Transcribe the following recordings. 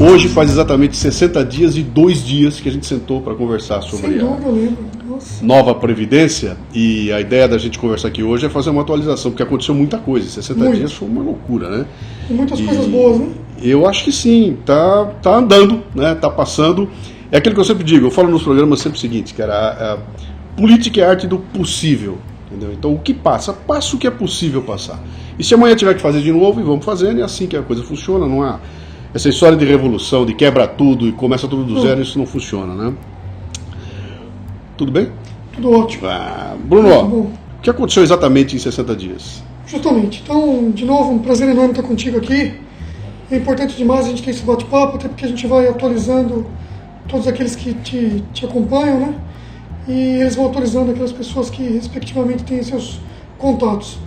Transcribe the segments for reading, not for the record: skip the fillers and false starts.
Hoje faz exatamente 60 dias e 2 dias que a gente sentou para conversar sobre a nova Previdência, e a ideia da gente conversar aqui hoje é fazer uma atualização, porque aconteceu muita coisa. 60 dias foi uma loucura, né? E muitas coisas boas, né? Eu acho que sim, tá andando, né? Tá passando. É aquilo que eu sempre digo, eu falo nos programas sempre o seguinte, cara, a política é a arte do possível, entendeu? Então o que passa o que é possível passar. E se amanhã tiver que fazer de novo, e vamos fazendo, é assim que a coisa funciona, não há essa história de revolução, de quebra tudo e começa tudo do zero, isso não funciona, né? Tudo bem? Tudo ótimo. Bruno, o que aconteceu exatamente em 60 dias? Justamente. Então, de novo, um prazer enorme estar contigo aqui. É importante demais a gente ter esse bate-papo, até porque a gente vai atualizando todos aqueles que te acompanham, né? E eles vão atualizando aquelas pessoas que, respectivamente, têm seus contatos.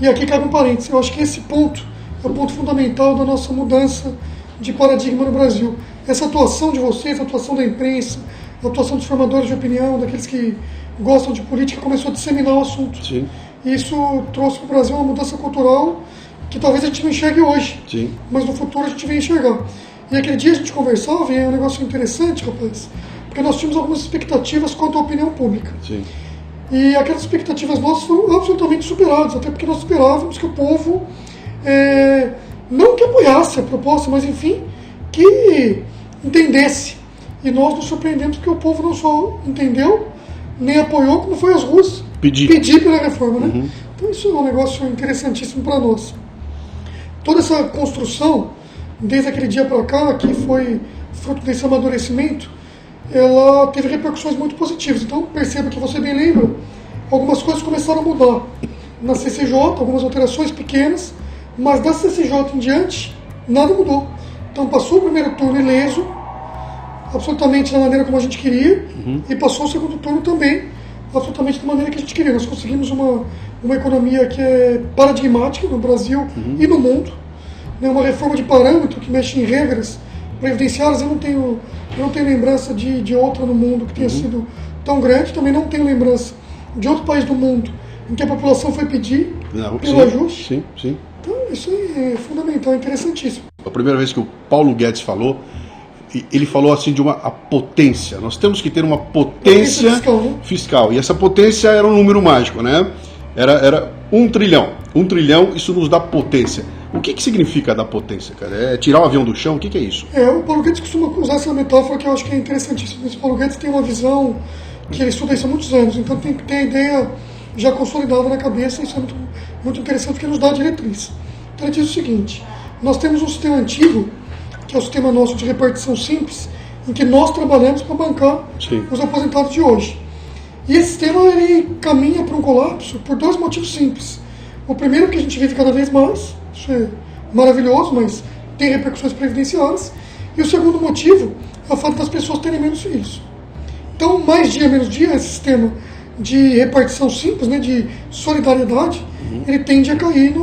E aqui cabe um parênteses. Eu acho que esse ponto é o ponto fundamental da nossa mudança de paradigma no Brasil. Essa atuação de vocês, a atuação da imprensa, a atuação dos formadores de opinião, daqueles que gostam de política, começou a disseminar o assunto. Sim. E isso trouxe para o Brasil uma mudança cultural que talvez a gente não enxergue hoje, sim, mas no futuro a gente vem enxergar. E aquele dia a gente conversava, e é um negócio interessante, rapaz, porque nós tínhamos algumas expectativas quanto à opinião pública. Sim. E aquelas expectativas nossas foram absolutamente superadas, até porque nós esperávamos que o povo, não que apoiasse a proposta, mas enfim, que entendesse. E nós nos surpreendemos porque o povo não só entendeu, nem apoiou, como foi às ruas pedir pela reforma, né? Uhum. Então isso é um negócio interessantíssimo para nós. Toda essa construção, desde aquele dia para cá, que foi fruto desse amadurecimento, ela teve repercussões muito positivas. Então perceba que você bem lembra, algumas coisas começaram a mudar. Na CCJ, algumas alterações pequenas, mas da CCJ em diante, nada mudou. Então passou o primeiro turno ileso, absolutamente da maneira como a gente queria, e passou o segundo turno também, absolutamente da maneira que a gente queria. Nós conseguimos uma economia que é paradigmática no Brasil e no mundo, né? Uma reforma de parâmetro que mexe em regras previdenciárias. Eu não tenho lembrança de outra no mundo que tenha sido tão grande. Também não tenho lembrança de outro país do mundo em que a população foi pedir pelo ajuste. Sim. Então isso é fundamental, é interessantíssimo. A primeira vez que o Paulo Guedes falou, ele falou assim de a potência. Nós temos que ter uma potência fiscal. E essa potência era um número mágico, né? Era 1 trilhão. 1 trilhão, isso nos dá potência. O que significa dar potência, cara? É tirar o avião do chão? O que é isso? O Paulo Guedes costuma usar essa metáfora que eu acho que é interessantíssima. O Paulo Guedes tem uma visão que ele estuda isso há muitos anos, então tem que ter a ideia já consolidada na cabeça. Isso é muito, muito interessante porque nos dá a diretriz. Então ele diz o seguinte: nós temos um sistema antigo, que é o sistema nosso de repartição simples, em que nós trabalhamos para bancar os aposentados de hoje. E esse sistema ele caminha para um colapso por 2 motivos simples. O primeiro é que a gente vive cada vez mais, isso é maravilhoso, mas tem repercussões previdenciárias. E o segundo motivo é o fato das pessoas terem menos filhos. Então, mais dia, menos dia, esse sistema de repartição simples, né, de solidariedade, ele tende a cair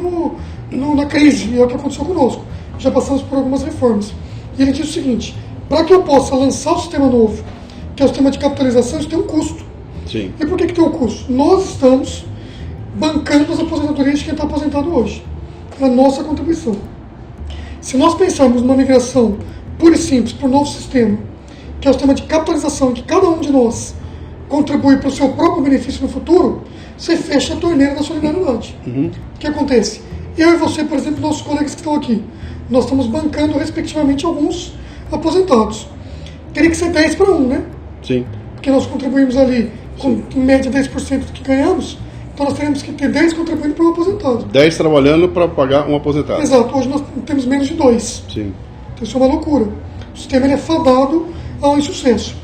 na crise, e é o que aconteceu conosco. Já passamos por algumas reformas. E ele diz o seguinte: para que eu possa lançar o sistema novo, que é o sistema de capitalização, isso tem um custo. Sim. E por que tem um custo? Nós estamos bancando as aposentadorias de quem está aposentado hoje. É a nossa contribuição. Se nós pensarmos numa migração pura e simples para o novo sistema, que é o sistema de capitalização, em que cada um de nós contribui para o seu próprio benefício no futuro, você fecha a torneira da solidariedade. O que acontece? Eu e você, por exemplo, nossos colegas que estão aqui, nós estamos bancando, respectivamente, alguns aposentados. Teria que ser 10 para 1, né? Sim. Porque nós contribuímos ali com, em média, 10% do que ganhamos, então nós teríamos que ter 10 contribuindo para um aposentado. 10 trabalhando para pagar um aposentado. Exato. Hoje nós temos menos de 2. Sim. Então isso é uma loucura. O sistema ele é fadado ao insucesso.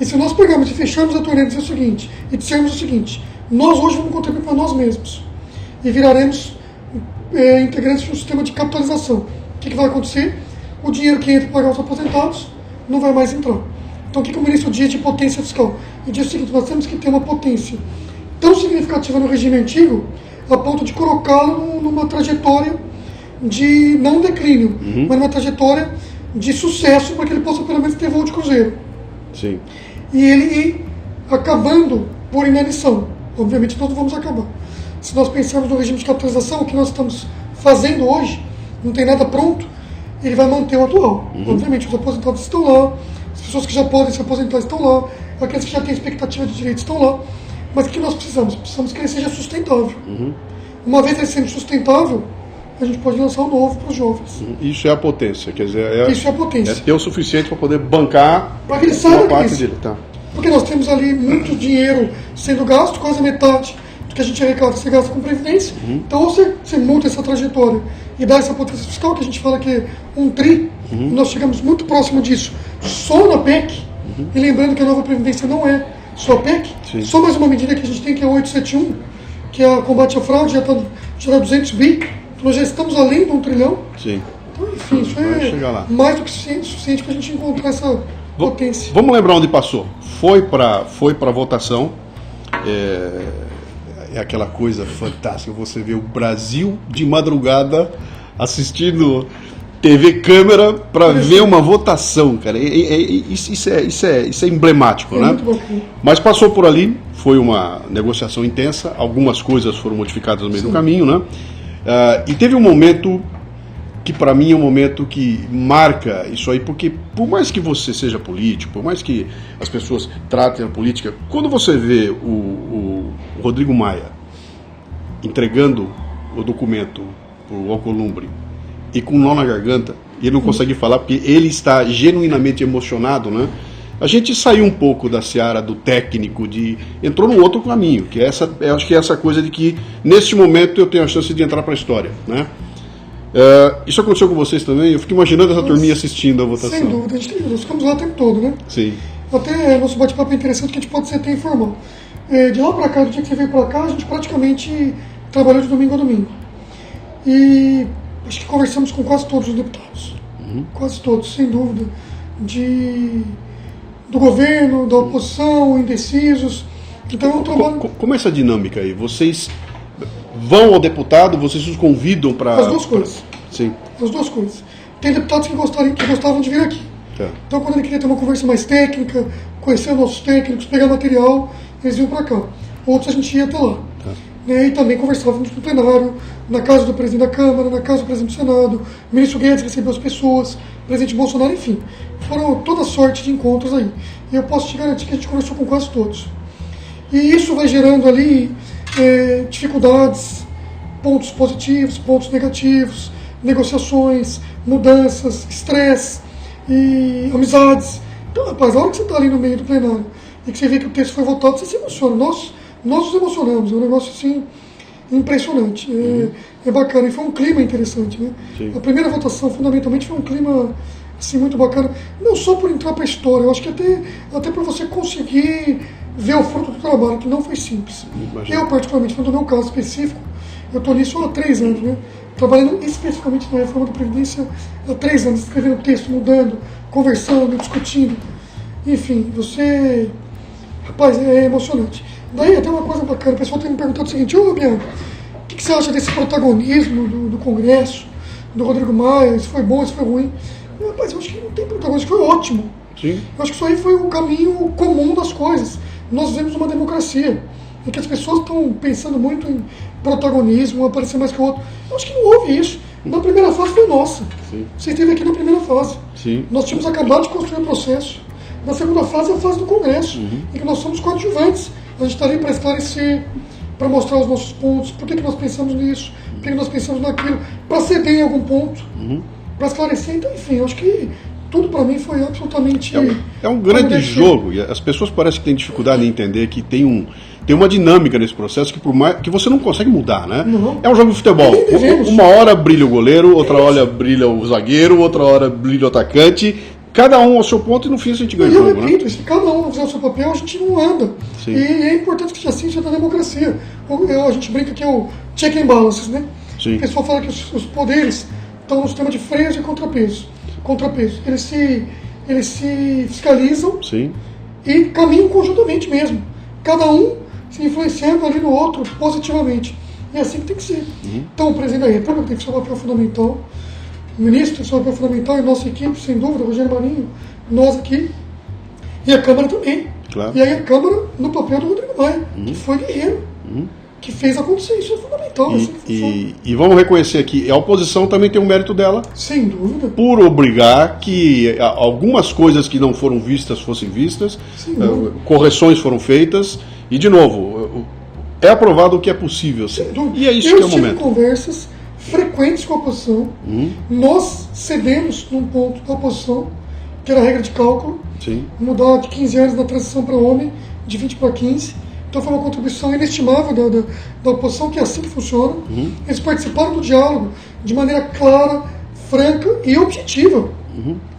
E se nós pegarmos e fecharmos a torneira e dissermos o seguinte: nós hoje vamos contribuir para nós mesmos e viraremos integrantes de um sistema de capitalização. O que vai acontecer? O dinheiro que entra para pagar os aposentados não vai mais entrar. Então o que o ministro diz de potência fiscal? Ele diz o seguinte: nós temos que ter uma potência tão significativa no regime antigo, a ponto de colocá-lo numa trajetória de não declínio, mas numa trajetória de sucesso, para que ele possa pelo menos ter voo de cruzeiro. Sim. E ele ir acabando por inanição. Obviamente nós não vamos acabar. Se nós pensarmos no regime de capitalização, o que nós estamos fazendo hoje, não tem nada pronto, ele vai manter o atual. Obviamente, os aposentados estão lá, as pessoas que já podem se aposentar estão lá, aqueles que já têm expectativa de direito estão lá. Mas o que nós precisamos? Precisamos que ele seja sustentável. Uma vez ele sendo sustentável, a gente pode lançar um novo para os jovens. Isso é a potência, quer dizer, Isso é a potência. É ter o suficiente para poder bancar Para que ele saia uma da parte crise. dele. Tá. Porque nós temos ali muito dinheiro sendo gasto, quase metade do que a gente arrecada se gasta com previdência. Então, ou você muda essa trajetória e dá essa potência fiscal, que a gente fala que é um tri, e nós chegamos muito próximo disso, só na PEC. E lembrando que a nova previdência não é só a PEC, só mais uma medida que a gente tem, que é o 871, que é o combate à fraude, já dá 200 bi, então nós já estamos além de 1 trilhão. Sim. Então, enfim, isso é mais do que suficiente para a gente encontrar essa potência. Vamos lembrar onde passou. Foi para votação. É aquela coisa fantástica. Você vê o Brasil de madrugada assistindo TV câmera para ver uma votação, cara. Isso é emblemático, né? Muito bacana. Mas passou por ali, foi uma negociação intensa, algumas coisas foram modificadas no meio do caminho, né? E teve um momento que para mim é um momento que marca isso aí, porque por mais que você seja político, por mais que as pessoas tratem a política, quando você vê o Rodrigo Maia entregando o documento para o Alcolumbre e com um nó na garganta, e ele não consegue falar porque ele está genuinamente emocionado, né? A gente saiu um pouco da seara do técnico, entrou num outro caminho, que é eu acho que é essa coisa de que neste momento eu tenho a chance de entrar para a história, né? Isso aconteceu com vocês também? Eu fico imaginando essa turminha assistindo a votação. Sem dúvida, nós ficamos lá o tempo todo, né? Sim. Até nosso bate-papo é interessante, que a gente pode ser até informal. De lá para cá, do dia que você veio para cá, a gente praticamente trabalhou de domingo a domingo. E acho que conversamos com quase todos os deputados. Quase todos, sem dúvida. Do governo, da oposição, indecisos. Então é um trabalho... Como é essa dinâmica aí? Vocês vão ao deputado, vocês os convidam para... As duas coisas. Sim. As duas coisas. Tem deputados que gostavam de vir aqui. Tá. Então, quando ele queria ter uma conversa mais técnica, conhecer os nossos técnicos, pegar material, eles iam para cá. Outros a gente ia até lá. Tá. E também conversávamos no plenário, na casa do presidente da Câmara, na casa do presidente do Senado, o ministro Guedes recebeu as pessoas, o presidente Bolsonaro, enfim. Foram toda sorte de encontros aí. E eu posso te garantir que a gente conversou com quase todos. E isso vai gerando ali dificuldades, pontos positivos, pontos negativos, negociações, mudanças, estresse e amizades. Então, rapaz, a hora que você está ali no meio do plenário e que você vê que o texto foi votado, você se emociona. Nós nos emocionamos, é um negócio assim impressionante, é bacana, e foi um clima interessante, né? Sim. A primeira votação, fundamentalmente, foi um clima assim, muito bacana, não só por entrar para a história, eu acho que até para você conseguir ver o fruto do trabalho, que não foi simples. Imagina. Eu, particularmente, no meu caso específico, eu estou nisso há 3 anos, né? Trabalhando especificamente na reforma da Previdência há 3 anos, escrevendo texto, mudando, conversando, discutindo, enfim, você... Rapaz, é emocionante. Daí até uma coisa bacana, o pessoal tem me perguntado o seguinte: ô Bianco, o que você acha desse protagonismo do Congresso, do Rodrigo Maia, isso foi bom, isso foi ruim? Rapaz, eu acho que não tem protagonismo, foi ótimo. Sim. Eu acho que isso aí foi o caminho comum das coisas. Nós vivemos uma democracia, em que as pessoas estão pensando muito em protagonismo, um aparecer mais que o outro. Eu acho que não houve isso. Na primeira fase foi nossa. Sim. Você esteve aqui na primeira fase. Sim. Nós tínhamos acabado de construir o processo. Na segunda fase é a fase do Congresso, em que nós somos coadjuvantes. A gente está ali para esclarecer, para mostrar os nossos pontos, por que nós pensamos nisso, por que nós pensamos naquilo, para ceder em algum ponto, para esclarecer. Então, enfim, eu acho que tudo para mim foi absolutamente... É um grande jogo, e as pessoas parecem que têm dificuldade em entender que tem uma dinâmica nesse processo que, por mais, que você não consegue mudar, né? Não. É um jogo de futebol. Uma hora brilha o goleiro, outra hora brilha o zagueiro, outra hora brilha o atacante. Cada um ao seu ponto e no fim a gente ganha o jogo, eu repito, se cada um não fizer o seu papel, a gente não anda. Sim. E é importante que assim seja na democracia. A gente brinca que é o check and balances, né? Sim. O pessoal fala que os poderes estão no sistema de freios e contrapeso. Eles se fiscalizam. Sim. E caminham conjuntamente mesmo. Cada um se influenciando ali no outro positivamente. E é assim que tem que ser. Então o presidente da República tem que ser um papel fundamental. O ministro tem que ser um papel fundamental. E nossa equipe, sem dúvida, Rogério Marinho, nós aqui. E a Câmara também. Claro. E aí a Câmara no papel do Rodrigo Maia, que foi guerreiro. que fez acontecer. Isso é fundamental. Assim que funciona. E vamos reconhecer aqui, a oposição também tem um mérito dela, Sem dúvida. por obrigar que algumas coisas que não foram vistas fossem vistas, correções foram feitas, e de novo, é aprovado o que é possível. Sem dúvida. E é isso Eu que é o tive momento. conversas frequentes com a oposição. Nós cedemos num ponto da oposição, que era a regra de cálculo, Sim. mudar de 15 anos da transição para homem, de 20 para 15. Então foi uma contribuição inestimável da oposição, que é assim que funciona. Eles participaram do diálogo de maneira clara, franca e objetiva.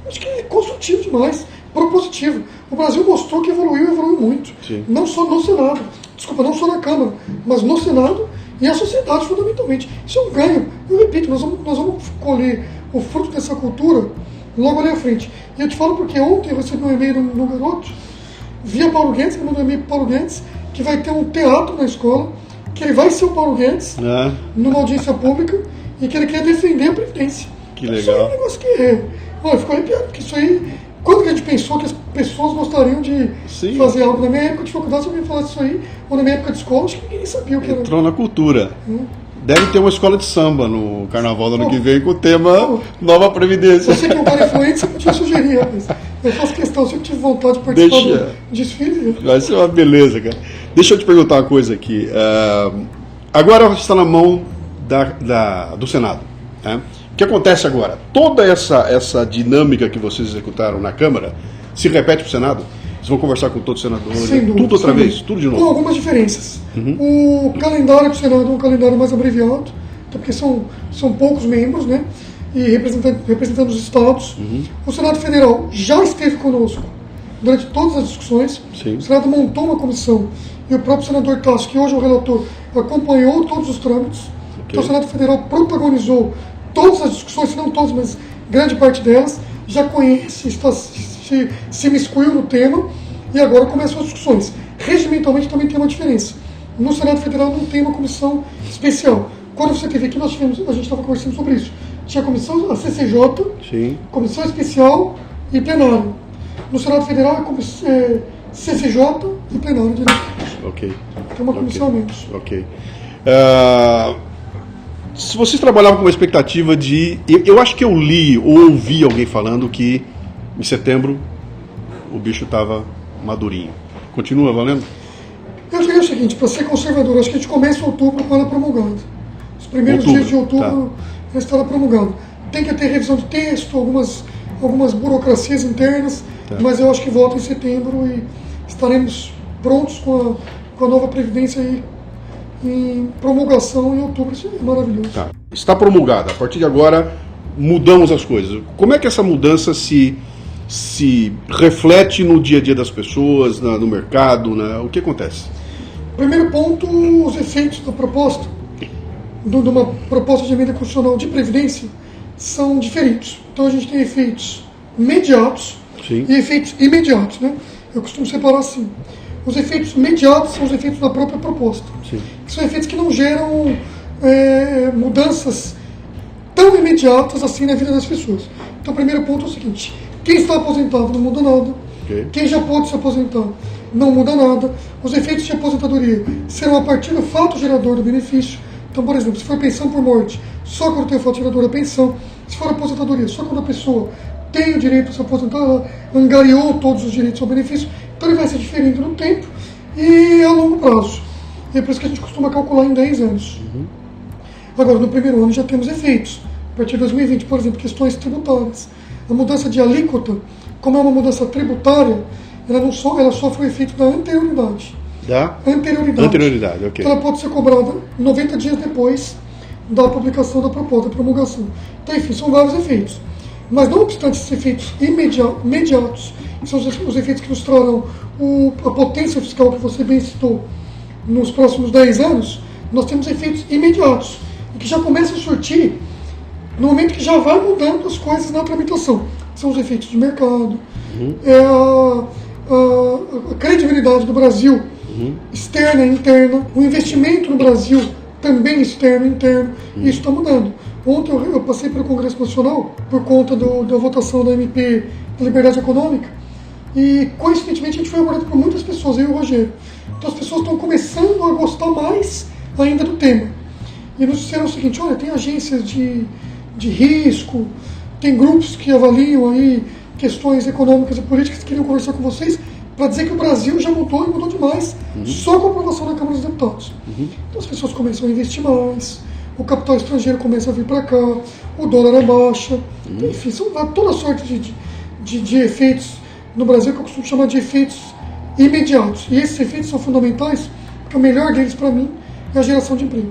Acho que é construtivo demais, propositivo. O Brasil mostrou que evoluiu muito. Sim. Não só no Senado, desculpa, não só na Câmara, mas no Senado e a sociedade, fundamentalmente. Isso é um ganho. Eu repito, nós vamos colher o fruto dessa cultura logo ali à frente. E eu te falo porque ontem eu recebi um e-mail no Garoto, via Paulo Guedes, que mandou um e-mail para Paulo Guedes, que vai ter um teatro na escola, que ele vai ser o Paulo Guedes, numa audiência pública, e que ele quer defender a Previdência. Que legal. Isso aí é um negócio que é... Olha, ficou arrepiado, porque isso aí... Quando que a gente pensou que as pessoas gostariam de fazer algo? Na minha época de faculdade, se alguém falasse isso aí, ou na minha época de escola, acho que ninguém sabia o que era. Entrou na cultura. Deve ter uma escola de samba no carnaval do ano que vem com o tema Nova Previdência. Você que é um cara influente, você podia sugerir, rapaz. Eu faço questão, eu sempre tive vontade de participar do desfile. Vai ser uma beleza, cara. Deixa eu te perguntar uma coisa aqui. Agora está na mão do Senado. Né? O que acontece agora? Toda essa dinâmica que vocês executaram na Câmara se repete para o Senado? Vocês vão conversar com todos os senadores? Sem dúvida, tudo outra vez? Tudo de novo? Com algumas diferenças. O calendário do Senado é um calendário mais abreviado, até porque são poucos membros, né? E representando os estados. O Senado Federal já esteve conosco durante todas as discussões. Sim. O Senado montou uma comissão e o próprio senador Tasso, que hoje é o relator, acompanhou todos os trâmites. Então o Senado Federal protagonizou todas as discussões, se não todas, mas grande parte delas, já conhece, se miscuiu no tema e agora começam as discussões. Regimentalmente também tem uma diferença. No Senado Federal não tem uma comissão especial. Quando você teve aqui, a gente estava conversando sobre isso. Tinha a comissão, a CCJ, Sim. comissão especial e plenário. No Senado Federal é CCJ e plenário direto. Ok. Tem uma comissão a menos. Ok. Se vocês trabalhavam com uma expectativa de... Eu acho que eu li ou ouvi alguém falando que em setembro o bicho estava madurinho. Continua valendo? Eu diria o seguinte, para ser conservador, acho que a gente começa outubro com ela promulgada. Os primeiros dias de outubro ela estará promulgada. Tem que ter revisão de texto, algumas burocracias internas, mas eu acho que volta em setembro e estaremos prontos com a nova Previdência aí em promulgação em outubro. Isso é maravilhoso. Tá. Está promulgada. A partir de agora, mudamos as coisas. Como é que essa mudança se reflete no dia a dia das pessoas, no mercado? O que acontece? Primeiro ponto, os efeitos da proposta, de uma proposta de emenda constitucional de Previdência, são diferentes. Então a gente tem efeitos imediatos e efeitos imediatos. Né? Eu costumo separar assim. Os efeitos imediatos são os efeitos da própria proposta. Que são efeitos que não geram mudanças tão imediatas assim na vida das pessoas. Então o primeiro ponto é o seguinte: quem está aposentado não muda nada. Quem já pôde se aposentar não muda nada. Os efeitos de aposentadoria serão a partir do fato gerador do benefício. Então, por exemplo, se for pensão por morte, só quando tem o fato gerador da pensão. Se for aposentadoria, só quando a pessoa tem o direito de se aposentar, ela angariou todos os direitos ao benefício. Então ele vai ser diferente no tempo e a longo prazo. E é por isso que a gente costuma calcular em 10 anos. Agora, no primeiro ano já temos efeitos. A partir de 2020, por exemplo, questões tributárias. A mudança de alíquota, como é uma mudança tributária, ela sofre o efeito da anterioridade. Anterioridade, ok. Então ela pode ser cobrada 90 dias depois da publicação da proposta, da promulgação. Então, enfim, são vários efeitos. Mas não obstante esses efeitos imediatos, que são os efeitos que nos trarão a potência fiscal que você bem citou nos próximos 10 anos, nós temos efeitos imediatos, e que já começam a surtir no momento que já vai mudando as coisas na tramitação. São os efeitos de mercado, a credibilidade do Brasil, externa e interna, o investimento no Brasil, também externo e interno, e isso está mudando. Ontem eu passei pelo Congresso Nacional por conta da votação da MP da Liberdade Econômica e, coincidentemente, a gente foi abordado por muitas pessoas, eu e o Rogério. Então as pessoas estão começando a gostar mais ainda do tema. E nos disseram o seguinte: olha, tem agências de risco, tem grupos que avaliam aí questões econômicas e políticas que queriam conversar com vocês para dizer que o Brasil já mudou e mudou demais, só com a aprovação da Câmara dos Deputados. Então as pessoas começam a investir mais, o capital estrangeiro começa a vir para cá, o dólar abaixa, enfim, são toda sorte de efeitos no Brasil que eu costumo chamar de efeitos imediatos. E esses efeitos são fundamentais, porque o melhor deles para mim é a geração de emprego.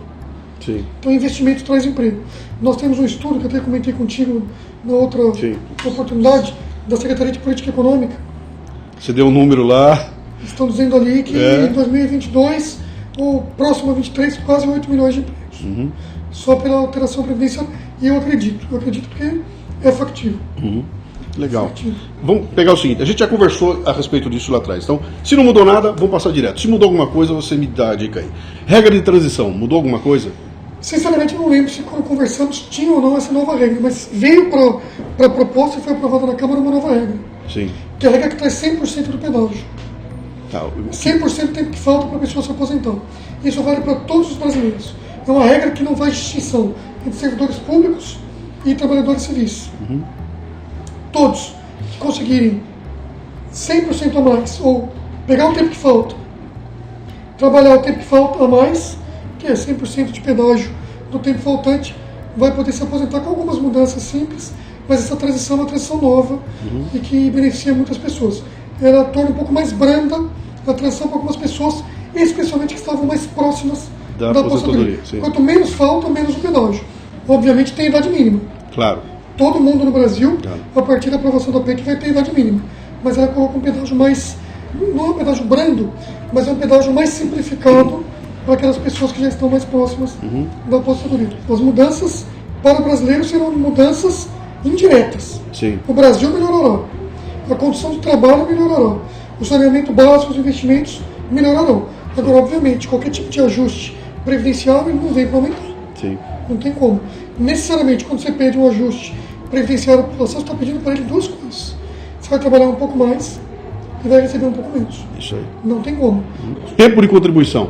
Sim. Então, investimento traz emprego. Nós temos um estudo que eu até comentei contigo na outra oportunidade, da Secretaria de Política Econômica. Você deu um número lá. Estão dizendo ali que em 2022, ou próximo a 23, quase 8 milhões de empregos. Só pela alteração previdenciária. E eu acredito porque é factível. Legal. Vamos pegar o seguinte, a gente já conversou a respeito disso lá atrás. Então, se não mudou nada, vamos passar direto. Se mudou alguma coisa, você me dá a dica aí. Regra de transição, mudou alguma coisa? Sinceramente, eu não lembro se quando conversamos tinha ou não essa nova regra, mas veio para a proposta e foi aprovada na Câmara uma nova regra. Sim. Que é a regra que traz 100% do pedágio. Tá. 100% do tempo que falta para a pessoa se aposentar. Isso vale para todos os brasileiros. É uma regra que não faz distinção entre servidores públicos e trabalhadores civis. Todos que conseguirem 100% a mais, ou pegar o tempo que falta, trabalhar o tempo que falta a mais, que é 100% de pedágio do tempo faltante, vai poder se aposentar com algumas mudanças simples, mas essa transição é uma transição nova e que beneficia muitas pessoas. Ela torna um pouco mais branda a transição para algumas pessoas, especialmente que estavam mais próximas da aposentadoria. Quanto menos falta, menos o pedágio. Obviamente tem idade mínima. Claro. Todo mundo no Brasil, a partir da aprovação da PEC, vai ter idade mínima. Mas ela coloca um pedágio mais, não é um pedágio brando, mas é um pedágio mais simplificado para aquelas pessoas que já estão mais próximas da aposentadoria. As mudanças para o brasileiro serão mudanças indiretas. Sim. O Brasil melhorará. A condição de trabalho melhorará. O saneamento básico, os investimentos melhorarão. Agora, obviamente, qualquer tipo de ajuste previdenciário ele não vem para aumentar. Sim. Não tem como. Necessariamente, quando você pede um ajuste previdenciário à população, você está pedindo para ele duas coisas. Você vai trabalhar um pouco mais e vai receber um pouco menos. Isso aí. Não tem como. Tempo de contribuição.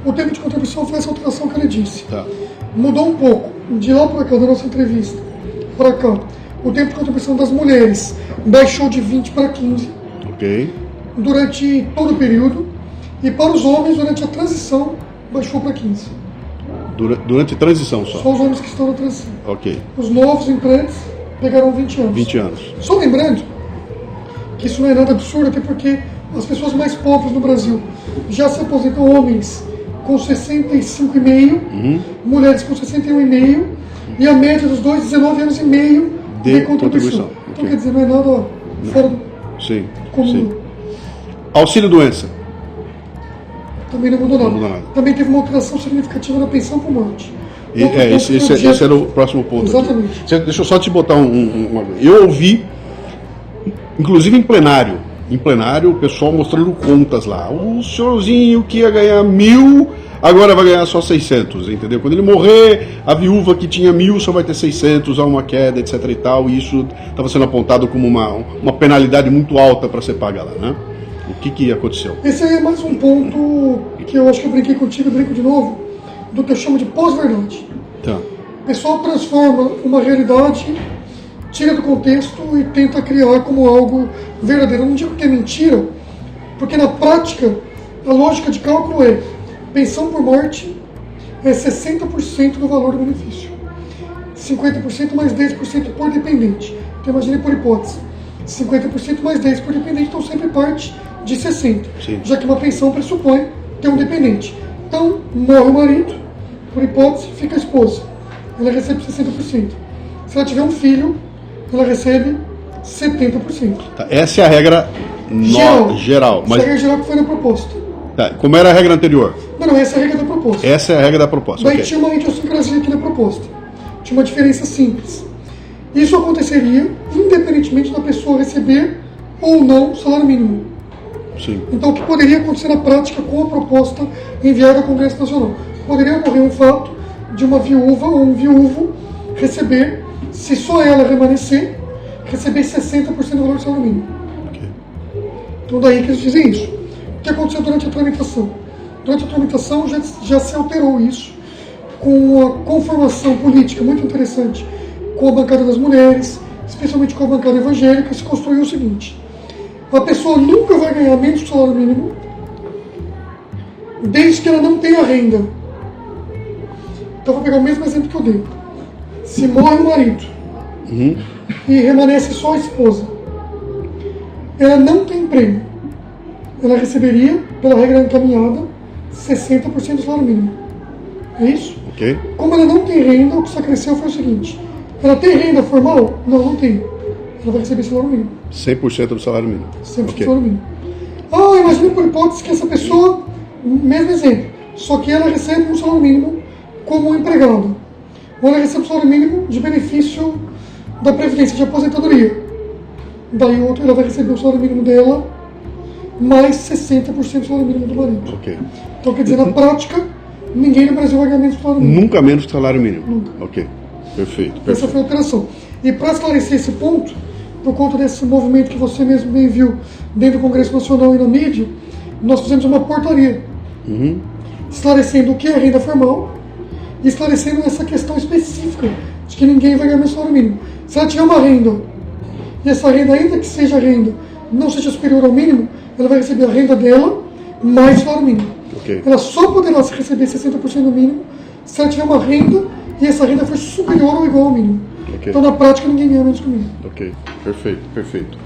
O tempo de contribuição foi essa alteração que ele disse. Tá. Mudou um pouco. De lá para cá, da nossa entrevista, para cá, o tempo de contribuição das mulheres baixou de 20 para 15. Ok. Durante todo o período. E para os homens, durante a transição, baixou para 15. Durante transição só? Só os homens que estão na transição. Ok. Os novos entrantes pegaram 20 anos. 20 anos. Só lembrando que isso não é nada absurdo, até porque as pessoas mais pobres no Brasil já se aposentam, homens com 65,5, mulheres com 61,5, e a média dos dois, 19 anos e meio de contribuição. Então, quer dizer, não é nada fora do comum. Sim. Auxílio-doença. Também não mudou nada. Não mudou nada. Também teve uma alteração significativa na pensão por morte. Esse era o próximo ponto. Exatamente. Aqui. Deixa eu só te botar Eu ouvi, inclusive em plenário, o pessoal mostrando contas lá. O senhorzinho que ia ganhar 1.000, agora vai ganhar só 600, entendeu? Quando ele morrer, a viúva que tinha 1.000 só vai ter 600, há uma queda, etc e tal. E isso estava sendo apontado como uma penalidade muito alta para ser paga lá, né? O que aconteceu? Esse aí é mais um ponto que eu acho que eu brinquei contigo, brinco de novo, do que eu chamo de pós-verdade. Tá. O pessoal transforma uma realidade, tira do contexto e tenta criar como algo verdadeiro. Eu não digo que é mentira, porque na prática a lógica de cálculo é pensão por morte é 60% do valor do benefício. 50% mais 10% por dependente. Então imagine por hipótese. 50% mais 10% por dependente, então sempre parte de 60%. Sim. Já que uma pensão pressupõe ter um dependente. Então, morre o marido, por hipótese, fica a esposa. Ela recebe 60%. Se ela tiver um filho, ela recebe 70%. Tá. Essa é a regra geral. Essa é a regra geral que foi na proposta. Tá. Como era a regra anterior? Não, essa é a regra da proposta. Essa é a regra da proposta. Daí tinha uma idiosincrasia aqui na proposta. Tinha uma diferença simples. Isso aconteceria independentemente da pessoa receber ou não salário mínimo. Sim. Então, o que poderia acontecer na prática com a proposta enviada ao Congresso Nacional? Poderia ocorrer um fato de uma viúva ou um viúvo receber, se só ela remanescer, receber 60% do valor do salário mínimo. Okay. Então, daí que eles dizem isso. O que aconteceu durante a tramitação? durante a tramitação já se alterou isso, com uma conformação política muito interessante com a bancada das mulheres, especialmente com a bancada evangélica, se construiu o seguinte: a pessoa nunca vai ganhar menos que o salário mínimo, desde que ela não tenha renda. Então vou pegar o mesmo exemplo que eu dei. Se morre o marido e remanesce só a esposa, ela não tem emprego, ela receberia, pela regra encaminhada, 60% do salário mínimo. É isso? Ok. Como ela não tem renda, o que se acresceu foi o seguinte: ela tem renda formal? Não tem. Ela vai receber salário mínimo. 100% do salário mínimo. 100% Ok. do salário mínimo. Ah, imagina por hipótese que essa pessoa, mesmo exemplo, só que ela recebe um salário mínimo como empregado. Ou ela recebe um salário mínimo de benefício da Previdência, de aposentadoria. Daí outro, ela vai receber o salário mínimo dela mais 60% do salário mínimo do marido. Ok. Então, quer dizer, na prática, ninguém no Brasil vai ganhar menos que o salário mínimo. Nunca menos que o salário mínimo. Nunca. Ok. Perfeito. Essa Perfeito. foi a alteração. E para esclarecer esse ponto, por conta desse movimento que você mesmo bem viu dentro do Congresso Nacional e na mídia, nós fizemos uma portaria esclarecendo o que é renda formal e esclarecendo essa questão específica de que ninguém vai ganhar menos salário mínimo. Se ela tiver uma renda e essa renda, ainda que seja renda, não seja superior ao mínimo, ela vai receber a renda dela mais o salário mínimo. Ok. Ela só poderá receber 60% do mínimo se ela tiver uma renda e essa renda for superior ou igual ao mínimo. Ok. Então, na prática, ninguém ganha menos que o mínimo. Ok. Perfeito. Perfeito.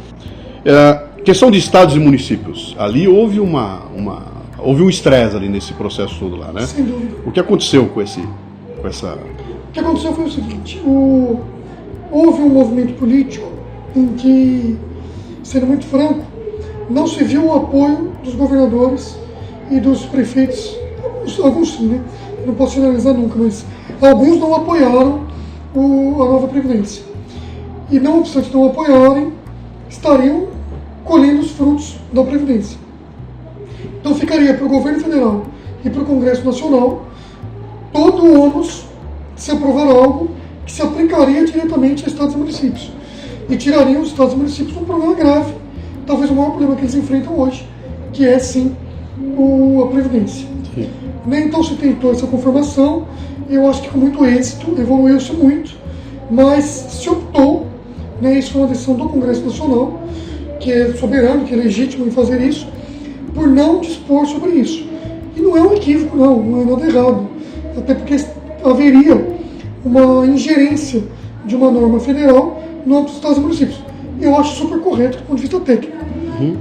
Questão de estados e municípios. Ali houve houve um estresse ali nesse processo todo lá, né? Sem dúvida. O que aconteceu com essa... O que aconteceu foi o seguinte: houve um movimento político em que, sendo muito franco, não se viu o apoio dos governadores e dos prefeitos, alguns sim, né? Eu não posso generalizar nunca, mas alguns não apoiaram a nova Previdência. E não obstante não apoiarem, estariam colhendo os frutos da Previdência. Então ficaria para o governo federal e para o Congresso Nacional todo o ônus de se aprovar algo que se aplicaria diretamente a estados e municípios. E tiraria os estados e municípios de um problema grave, talvez o maior problema que eles enfrentam hoje, que é sim a Previdência. Sim. Então se tentou essa conformação, eu acho que com muito êxito, evoluiu-se muito, mas se optou, isso foi uma decisão do Congresso Nacional, que é soberano, que é legítimo em fazer isso, por não dispor sobre isso. E não é um equívoco, não é nada errado, até porque haveria uma ingerência de uma norma federal no âmbito dos estados e municípios. Eu acho super correto do ponto de vista técnico.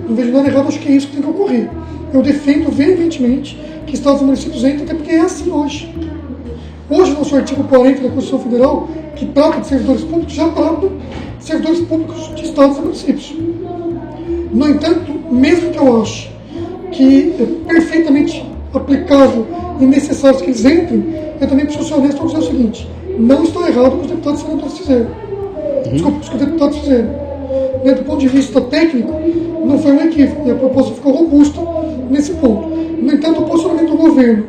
Não vejo nada errado, acho que é isso que tem que ocorrer. Eu defendo veementemente que estados e municípios entrem, até porque é assim hoje. Hoje, nosso artigo 40 da Constituição Federal, que trata de servidores públicos, já trata de servidores públicos de estados e municípios. No entanto, mesmo que eu ache que é perfeitamente aplicável e necessário que eles entrem, eu também preciso ser honesto para dizer o seguinte: não está errado o que os deputados e senadores fizeram. Desculpa, o que os deputados fizeram. Do ponto de vista técnico, não foi um equívoco, e a proposta ficou robusta nesse ponto. No entanto, o posicionamento do governo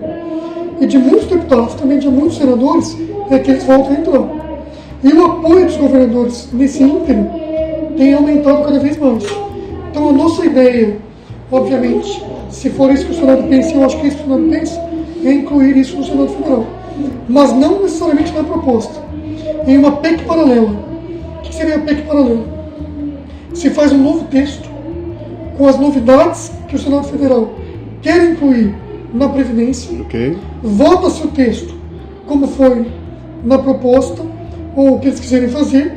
e de muitos deputados, também de muitos senadores, é que eles voltam a entrar. E o apoio dos governadores nesse ínterim tem aumentado cada vez mais. Então a nossa ideia, obviamente, se for isso que o Senado pensa, eu acho que isso que o Senado pensa, é incluir isso no Senado Federal. Mas não necessariamente na proposta. Em uma PEC paralela. O que seria a PEC paralela? Se faz um novo texto com as novidades que o Senado Federal quer incluir na Previdência, Ok. vota-se o texto como foi na proposta, ou o que eles quiserem fazer,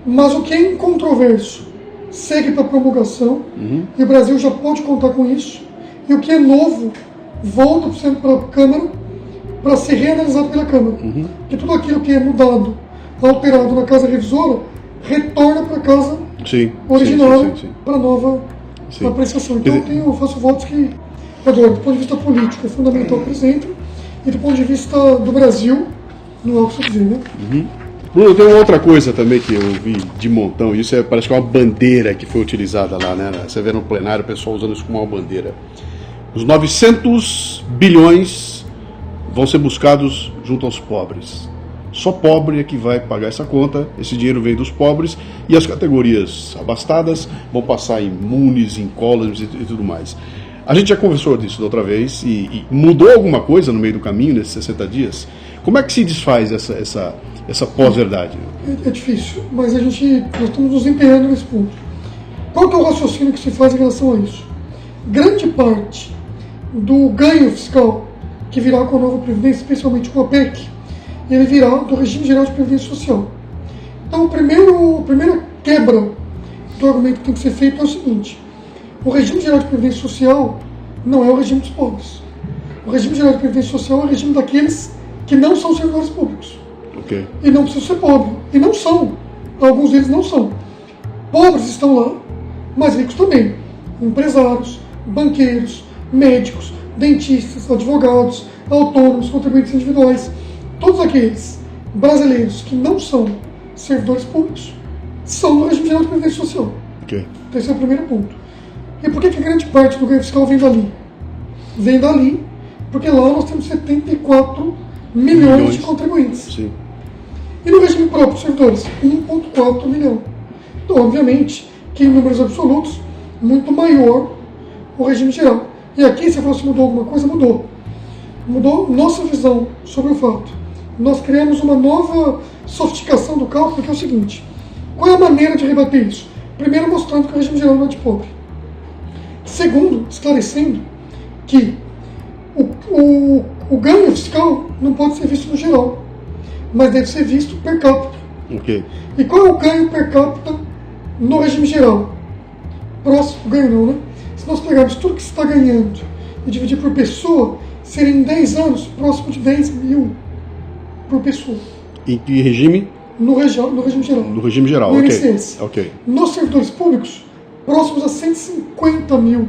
mas o que é incontroverso segue para promulgação, e o Brasil já pode contar com isso, e o que é novo volta para a Câmara para ser reanalisado pela Câmara. Porque tudo aquilo que é mudado, alterado na Casa Revisora, retorna para a Casa Sim. original, Sim. para nova Sim. apreciação. Então eu faço votos que, agora, do ponto de vista político, é fundamental que eles entrem, e do ponto de vista do Brasil, não há o que se dizer, né? Bruno, tem uma outra coisa também que eu vi de montão, e isso parece que é uma bandeira que foi utilizada lá, né? Você vê no plenário o pessoal usando isso como uma bandeira. Os 900 bilhões vão ser buscados junto aos pobres. Só pobre é que vai pagar essa conta, esse dinheiro vem dos pobres, e as categorias abastadas vão passar em munis, em collars e tudo mais. A gente já conversou disso da outra vez e mudou alguma coisa no meio do caminho, nesses 60 dias? Como é que se desfaz essa pós-verdade? É difícil, mas nós estamos nos empenhando nesse ponto. Qual que é o raciocínio que se faz em relação a isso? Grande parte do ganho fiscal que virá com a nova Previdência, especialmente com a PEC, ele virá do regime geral de Previdência Social. Então, a primeira quebra do argumento que tem que ser feito é o seguinte: o regime geral de Previdência Social não é o regime dos pobres. O regime geral de Previdência Social é o regime daqueles que não são servidores públicos. Okay. E não precisam ser pobres. E não são. Alguns deles não são. Pobres estão lá, mas ricos também. Empresários, banqueiros, médicos, dentistas, advogados, autônomos, contribuintes individuais. Todos aqueles brasileiros que não são servidores públicos são no regime geral de Previdência Social. Okay. Então esse é o primeiro ponto. E por que grande parte do ganho fiscal vem dali? Vem dali porque lá nós temos 74 milhões de contribuintes. Sim. E no regime próprio dos servidores, 1,4 milhão. Então, obviamente, que em números absolutos, muito maior o regime geral. E aqui, se você mudou alguma coisa, mudou. Mudou nossa visão sobre o fato. Nós criamos uma nova sofisticação do cálculo, que é o seguinte: qual é a maneira de rebater isso? Primeiro, mostrando que o regime geral não é de pobre. Segundo, esclarecendo que o ganho fiscal não pode ser visto no geral, mas deve ser visto per capita. Okay. E qual é o ganho per capita no regime geral? Próximo, ganho não, né? Se nós pegarmos tudo que você está ganhando e dividir por pessoa, seria em 10 anos próximo de 10 mil por pessoa. Em que regime? No regime geral. No regime geral, no ok. INSS. Okay. Nos servidores públicos, próximos a 150 mil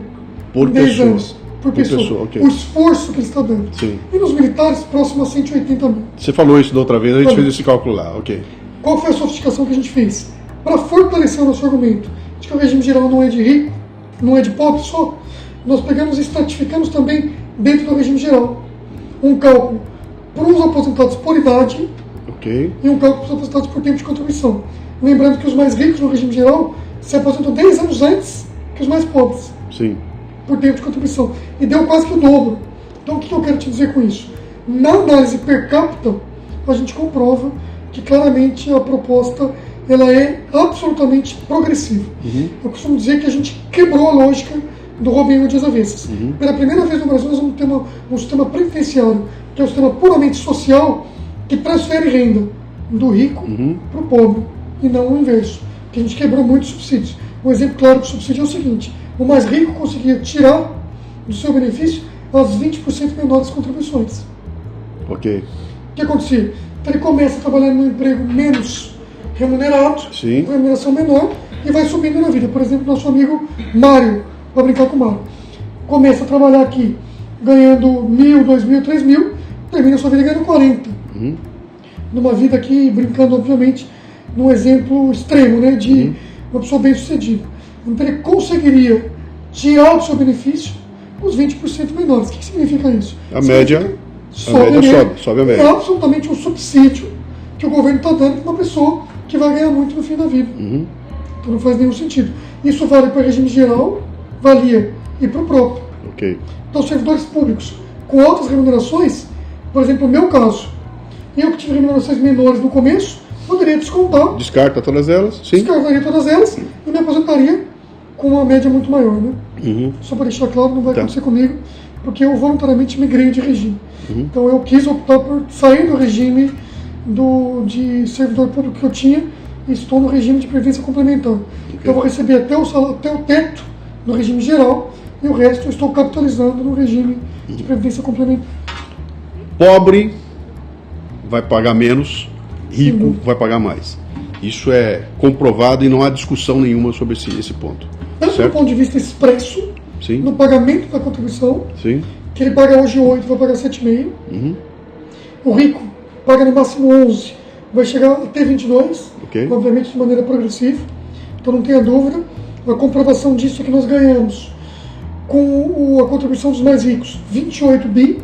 por em 10 pessoa. anos. Por pessoa. Okay. O esforço que ele está dando. Sim. E nos militares, próximo a 180 mil. Você falou isso da outra vez, a gente fez esse cálculo lá, ok. Qual foi a sofisticação que a gente fez? Para fortalecer o nosso argumento de que o regime geral não é de rico, não é de pobre só, nós pegamos e estratificamos também dentro do regime geral um cálculo para os aposentados por idade, okay, e um cálculo para os aposentados por tempo de contribuição. Lembrando que os mais ricos no regime geral se aposentam 10 anos antes que os mais pobres. Sim. Por tempo de contribuição. E deu quase que o dobro. Então o que eu quero te dizer com isso? Na análise per capita, a gente comprova que claramente a proposta ela é absolutamente progressiva. Uhum. Eu costumo dizer que a gente quebrou a lógica do Robin Hood às avessas. Uhum. Pela primeira vez no Brasil nós vamos ter um sistema previdenciário, que é um sistema puramente social, que transfere renda do rico para o pobre, e não o inverso. Porque a gente quebrou muitos subsídios. Um exemplo claro do subsídio é o seguinte: o mais rico conseguia tirar do seu benefício as 20% menores contribuições. Ok. O que acontecia? Então ele começa a trabalhar num emprego menos remunerado, sim, com remuneração menor, e vai subindo na vida. Por exemplo, nosso amigo Mário, para brincar com o Mário, começa a trabalhar aqui ganhando 1.000, 2.000, 3.000, termina a sua vida ganhando 40. Numa vida aqui, brincando obviamente, num exemplo extremo, né, de uma pessoa bem sucedida. Então ele conseguiria tirar do seu benefício os 20% menores. O que significa isso? A média sobe a média. É absolutamente um subsídio que o governo está dando para uma pessoa que vai ganhar muito no fim da vida. Então não faz nenhum sentido. Isso vale para o regime geral, valia e para o próprio. Okay. Então, servidores públicos com altas remunerações, por exemplo, no meu caso, eu que tive remunerações menores no começo, poderia descontar. Descarta todas elas? Sim. Descartaria todas elas e me aposentaria com uma média muito maior, né? Só para deixar claro, não vai acontecer comigo, porque eu voluntariamente migrei de regime. Então eu quis optar por sair do regime de servidor público que eu tinha e estou no regime de previdência complementar. Okay. Então eu vou receber até o teto no regime geral e o resto eu estou capitalizando no regime de previdência complementar. Pobre vai pagar menos, rico vai pagar mais. Isso é comprovado e não há discussão nenhuma sobre esse ponto. Tanto do ponto de vista expresso, sim, no pagamento da contribuição, sim, que ele paga hoje 8, vai pagar 7,5. O rico paga no máximo 11, vai chegar até 22, okay, obviamente de maneira progressiva. Então não tenha dúvida. A comprovação disso é que nós ganhamos com a contribuição dos mais ricos 28 bi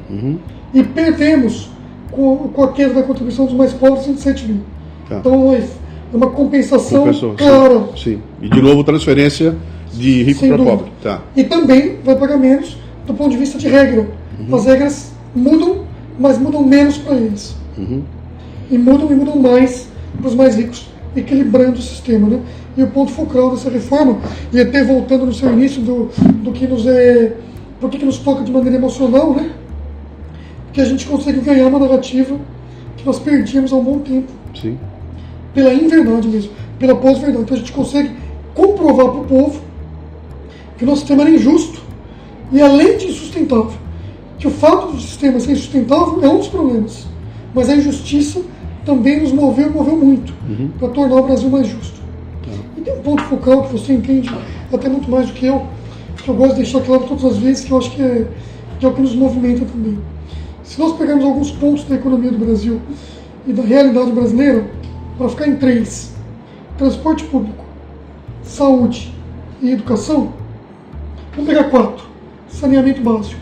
e perdemos com a queda da contribuição dos mais pobres 27 bi. Tá. Então é uma compensação clara. Sim. E de novo transferência de rico para pobre. Tá. E também vai pagar menos do ponto de vista de regra. As regras mudam, mas mudam menos para eles. E mudam mais para os mais ricos, equilibrando o sistema, né? E o ponto focal dessa reforma, e até voltando no seu início do que nos por que nos toca de maneira emocional, né? Que a gente consegue ganhar uma narrativa que nós perdíamos há um bom tempo. Sim. Pela inverdade mesmo, pela pós-verdade. Então a gente consegue comprovar para o povo que o nosso sistema era injusto e, além de insustentável, que o fato do sistema ser insustentável é um dos problemas, mas a injustiça também nos moveu muito para tornar o Brasil mais justo. E tem um ponto focal que você entende até muito mais do que eu gosto de deixar claro todas as vezes, que eu acho que é o que nos movimenta também. Se nós pegarmos alguns pontos da economia do Brasil e da realidade brasileira, para ficar em 3, transporte público, saúde e educação, vamos pegar 4, saneamento básico,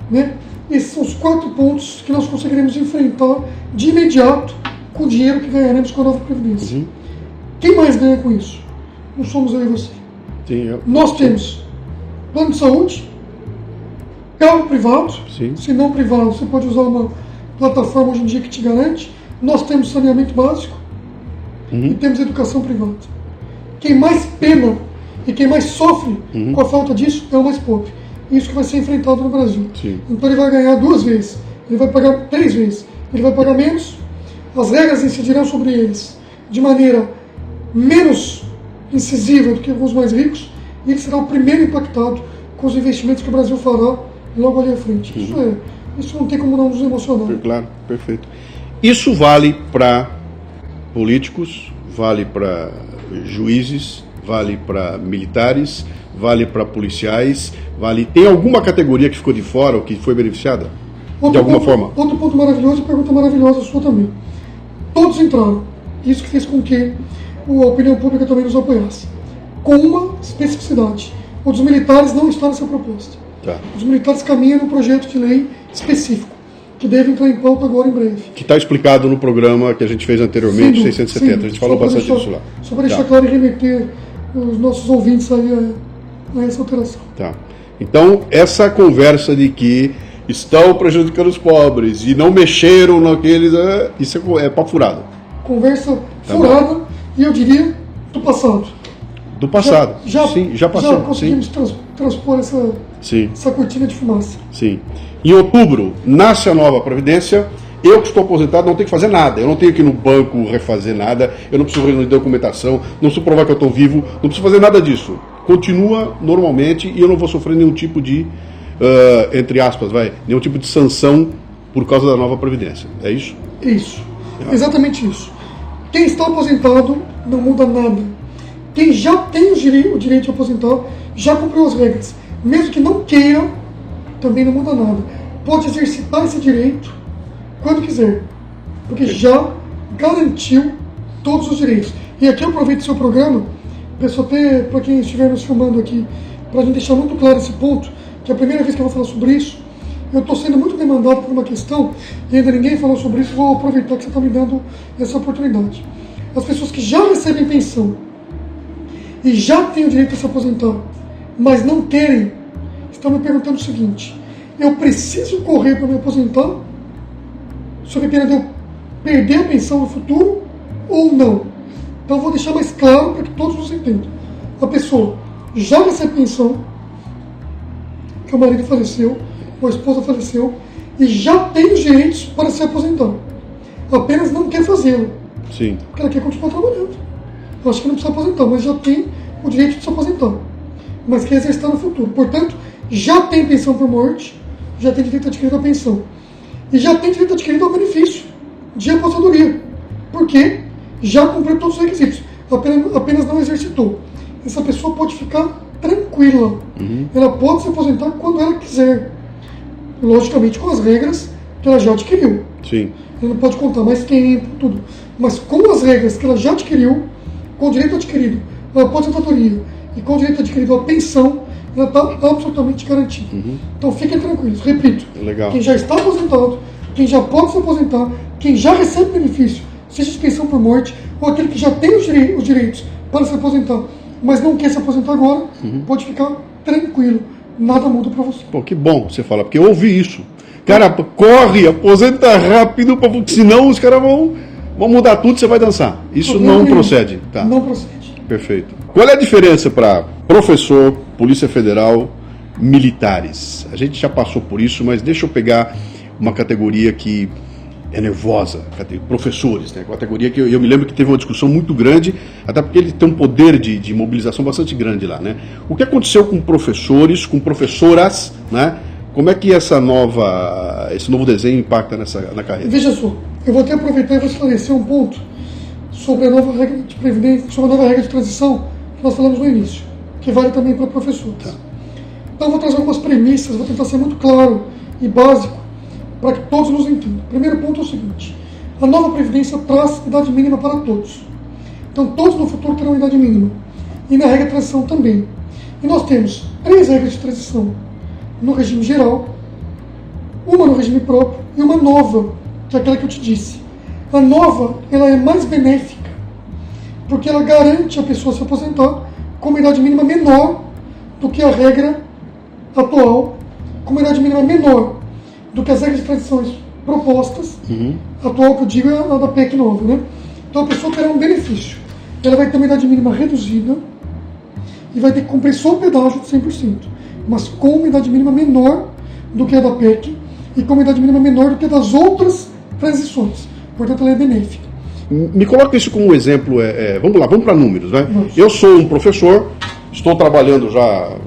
né? Esses são os 4 pontos que nós conseguiremos enfrentar de imediato com o dinheiro que ganharemos com a nova Previdência. Quem mais ganha com isso? Não somos eu e você. Sim, Nós temos plano de saúde, carro privado, Sim. se não privado, você pode usar uma plataforma hoje em dia que te garante. Nós temos saneamento básico e temos educação privada. Quem mais pena e quem mais sofre com a falta disso é o mais pobre. Isso que vai ser enfrentado no Brasil. Sim. Então ele vai ganhar 2 vezes, ele vai pagar 3 vezes, ele vai pagar menos, as regras incidirão sobre eles de maneira menos incisiva do que os mais ricos, e ele será o primeiro impactado com os investimentos que o Brasil fará logo ali à frente. Isso não tem como não nos emocionar. Claro, perfeito. Isso vale para políticos, vale para juízes, vale para militares, vale para policiais, vale... Tem alguma categoria que ficou de fora ou que foi beneficiada? De alguma forma? Outro ponto maravilhoso, pergunta maravilhosa sua também. Todos entraram. Isso que fez com que a opinião pública também nos apoiasse. Com uma especificidade. O dos militares não está nessa proposta. Tá. Os militares caminham num projeto de lei específico, que deve entrar em pauta agora em breve. Que está explicado no programa que a gente fez anteriormente, Sim, 670. sim. A gente falou bastante disso lá. Só para deixar claro e remeter os nossos ouvintes aí a essa alteração. Tá. Então, essa conversa de que estão prejudicando os pobres e não mexeram naqueles... Isso é papo furado. Conversa furada, e eu diria do passado. Do passado. Sim, já passou. Já conseguimos transpor essa cortina de fumaça. Sim. Em outubro, nasce a nova Previdência. Eu que estou aposentado não tenho que fazer nada. Eu não tenho que ir no banco refazer nada. Eu não preciso reunir documentação. Não preciso provar que eu estou vivo. Não preciso fazer nada disso. Continua normalmente e eu não vou sofrer nenhum tipo de, entre aspas, nenhum tipo de sanção por causa da nova Previdência. É isso? Isso. Exatamente isso. Quem está aposentado não muda nada. Quem já tem o direito de aposentar já cumpriu as regras. Mesmo que não queira, também não muda nada. Pode exercitar esse direito quando quiser, porque já garantiu todos os direitos. E aqui eu aproveito o seu programa, peço até para quem estiver nos filmando aqui, para a gente deixar muito claro esse ponto, que é a primeira vez que eu vou falar sobre isso. Eu estou sendo muito demandado por uma questão, e ainda ninguém falou sobre isso, vou aproveitar que você está me dando essa oportunidade. As pessoas que já recebem pensão e já têm o direito de se aposentar, mas não querem, estão me perguntando o seguinte: eu preciso correr para me aposentar, sob pena de eu perder a pensão no futuro, ou não? Então eu vou deixar mais claro para que todos nos entendam. A pessoa já recebe pensão, que o marido faleceu, ou a esposa faleceu, e já tem os direitos para se aposentar. Apenas não quer fazê-lo. Sim. Porque ela quer continuar trabalhando. Eu acho que não precisa aposentar, mas já tem o direito de se aposentar. Mas quer exercitar no futuro. Portanto, já tem pensão por morte, já tem direito adquirido à pensão. E já tem direito adquirido ao benefício de aposentadoria. Porque já cumpriu todos os requisitos. Apenas não exercitou. Essa pessoa pode ficar tranquila. Ela pode se aposentar quando ela quiser. Logicamente com as regras que ela já adquiriu. Sim. Ela não pode contar mais tempo, tudo. Mas com as regras que ela já adquiriu, com o direito adquirido à aposentadoria e com o direito adquirido à pensão, ela está absolutamente garantida. Então fiquem tranquilos. Repito, Legal. Quem já está aposentado, quem já pode se aposentar, quem já recebe benefício, seja de pensão por morte, ou aquele que já tem os direitos para se aposentar, mas não quer se aposentar agora, pode ficar tranquilo, nada muda para você. Pô, que bom você fala, porque eu ouvi isso. Cara, corre, aposenta rápido, porque senão os caras vão mudar tudo e você vai dançar. Isso não procede. Tá. Não procede. Perfeito. Qual é a diferença para professor, Polícia Federal, militares? A gente já passou por isso, mas deixa eu pegar uma categoria que é nervosa, professores, né? Categoria que eu me lembro que teve uma discussão muito grande, até porque ele tem um poder de mobilização bastante grande lá, né? O que aconteceu com professores, com professoras, né? Como é que esse novo desenho impacta na carreira? Veja só, eu vou até aproveitar e vou esclarecer um ponto sobre a nova regra de previdência, sobre a nova regra de transição que nós falamos no início, que vale também para professores. Tá. Então eu vou trazer algumas premissas, vou tentar ser muito claro e básico para que todos nos entendam. O primeiro ponto é o seguinte: a nova previdência traz idade mínima para todos. Então todos no futuro terão idade mínima. E na regra de transição também. E nós temos 3 regras de transição no regime geral, uma no regime próprio e uma nova, que é aquela que eu te disse. A nova, ela é mais benéfica, porque ela garante a pessoa se aposentar com uma idade mínima menor do que a regra atual, com uma idade mínima menor do que as regras de transições propostas, atual que eu digo é a da PEC nova, né? Então a pessoa terá um benefício. Ela vai ter uma idade mínima reduzida e vai ter que cumprir só o pedágio de 100%, mas com uma idade mínima menor do que a da PEC e com uma idade mínima menor do que a das outras transições. Portanto, ela é benéfica. Me coloca isso como um exemplo. Vamos lá, vamos para números, né? Vamos. Eu sou um professor, estou trabalhando já,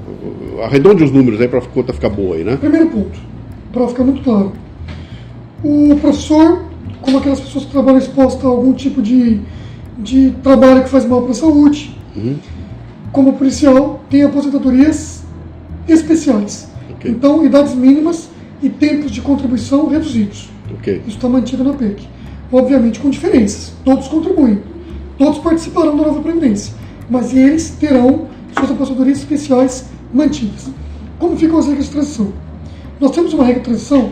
arredonde os números aí para a conta ficar boa aí, né? Primeiro ponto, para ficar muito claro. O professor, como aquelas pessoas que trabalham expostas a algum tipo de trabalho que faz mal para a saúde, como policial, tem aposentadorias especiais. Okay. Então, idades mínimas e tempos de contribuição reduzidos. Okay. Isso está mantido na PEC. Obviamente com diferenças. Todos contribuem. Todos participarão da nova Previdência. Mas eles terão suas aposentadorias especiais mantidas. Como ficam as regras de transição? Nós temos uma regra de transição